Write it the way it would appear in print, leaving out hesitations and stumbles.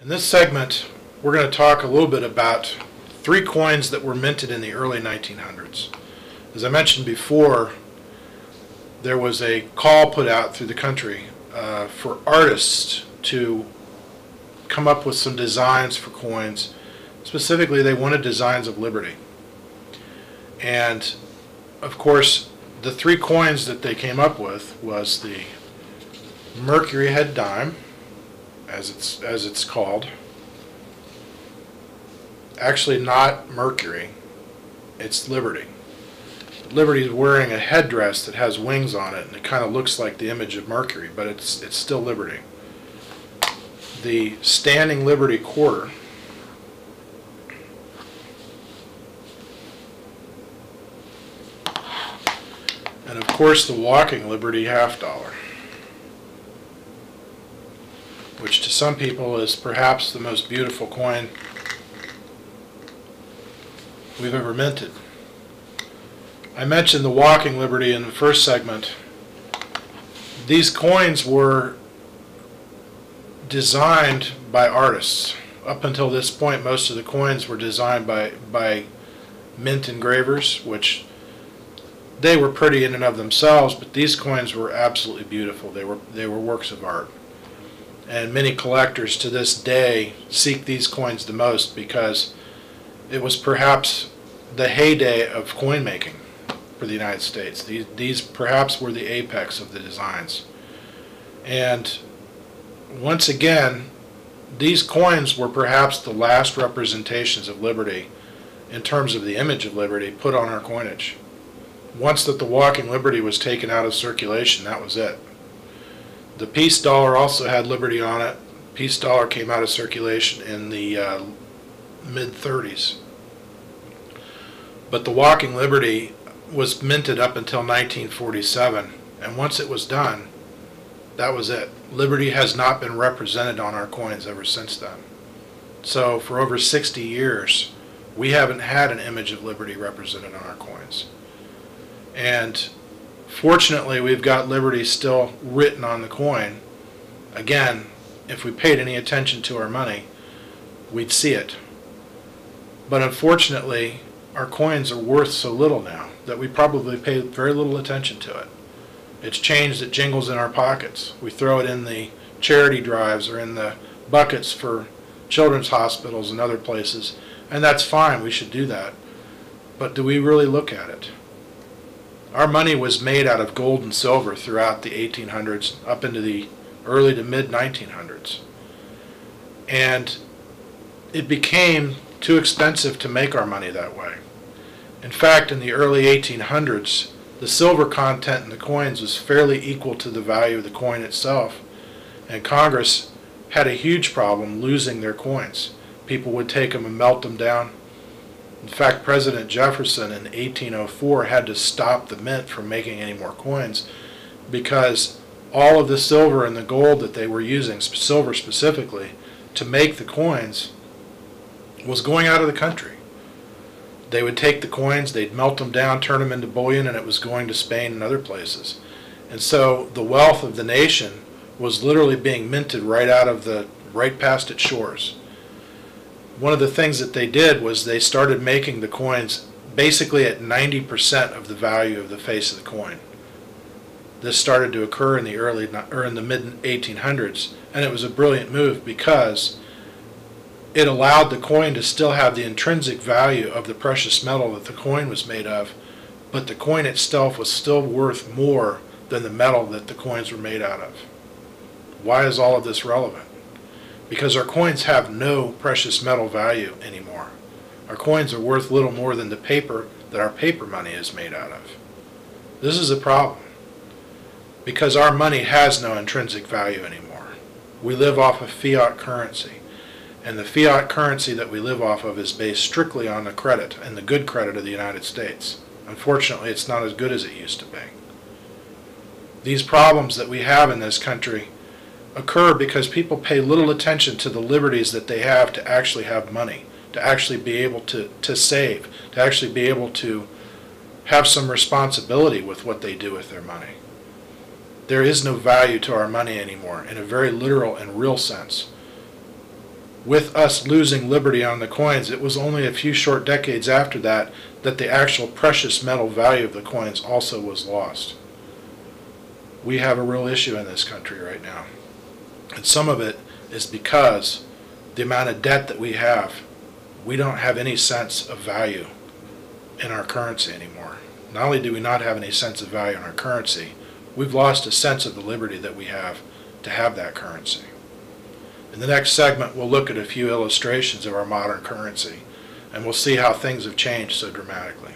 In this segment, we're going to talk a little bit about three coins that were minted in the early 1900s. As I mentioned before, there was a call put out through the country for artists to come up with some designs for coins. Specifically, they wanted designs of liberty. And, of course, the three coins that they came up with was the Mercury head dime, as it's called. Actually not Mercury, it's Liberty. Liberty is wearing a headdress that has wings on it, and it kind of looks like the image of Mercury, but it's still Liberty. The Standing Liberty quarter, and of course the Walking Liberty half dollar, which to some people is perhaps the most beautiful coin we've ever minted. I mentioned the Walking Liberty in the first segment. These coins were designed by artists. Up until this point, most of the coins were designed by mint engravers, which they were pretty in and of themselves, but these coins were absolutely beautiful. They were works of art. And many collectors to this day seek these coins the most because it was perhaps the heyday of coin making for the United States. These perhaps were the apex of the designs. And once again, these coins were perhaps the last representations of liberty in terms of the image of liberty put on our coinage. Once that the Walking Liberty was taken out of circulation, that was it. The peace dollar also had liberty on it. Peace dollar came out of circulation in the mid-30s. But the Walking Liberty was minted up until 1947, and once it was done, that was it. Liberty has not been represented on our coins ever since then. So for over 60 years, we haven't had an image of liberty represented on our coins. And fortunately, we've got liberty still written on the coin. Again, if we paid any attention to our money, we'd see it. But unfortunately, our coins are worth so little now that we probably pay very little attention to it. It's change that jingles in our pockets. We throw it in the charity drives or in the buckets for children's hospitals and other places, and that's fine, we should do that. But do we really look at it? Our money was made out of gold and silver throughout the 1800s up into the early to mid 1900s. And it became too expensive to make our money that way. In fact, in the early 1800s, the silver content in the coins was fairly equal to the value of the coin itself, and Congress had a huge problem losing their coins. People would take them and melt them down. In fact, President Jefferson in 1804 had to stop the mint from making any more coins because all of the silver and the gold that they were using, silver specifically, to make the coins was going out of the country. They would take the coins, they'd melt them down, turn them into bullion, and it was going to Spain and other places. And so the wealth of the nation was literally being minted right past its shores. One of the things that they did was they started making the coins basically at 90% of the value of the face of the coin. This started to occur in the mid 1800s, and it was a brilliant move because it allowed the coin to still have the intrinsic value of the precious metal that the coin was made of, but the coin itself was still worth more than the metal that the coins were made out of. Why is all of this relevant? Because our coins have no precious metal value anymore. Our coins are worth little more than the paper that our paper money is made out of. This is a problem because our money has no intrinsic value anymore. We live off of fiat currency. And the fiat currency that we live off of is based strictly on the credit and the good credit of the United States. Unfortunately, it's not as good as it used to be. These problems that we have in this country occur because people pay little attention to the liberties that they have to actually have money, to actually be able to save, to actually be able to have some responsibility with what they do with their money. There is no value to our money anymore in a very literal and real sense. With us losing liberty on the coins, it was only a few short decades after that that the actual precious metal value of the coins also was lost. We have a real issue in this country right now. And some of it is because the amount of debt that we have, we don't have any sense of value in our currency anymore. Not only do we not have any sense of value in our currency, we've lost a sense of the liberty that we have to have that currency. In the next segment, we'll look at a few illustrations of our modern currency, and we'll see how things have changed so dramatically.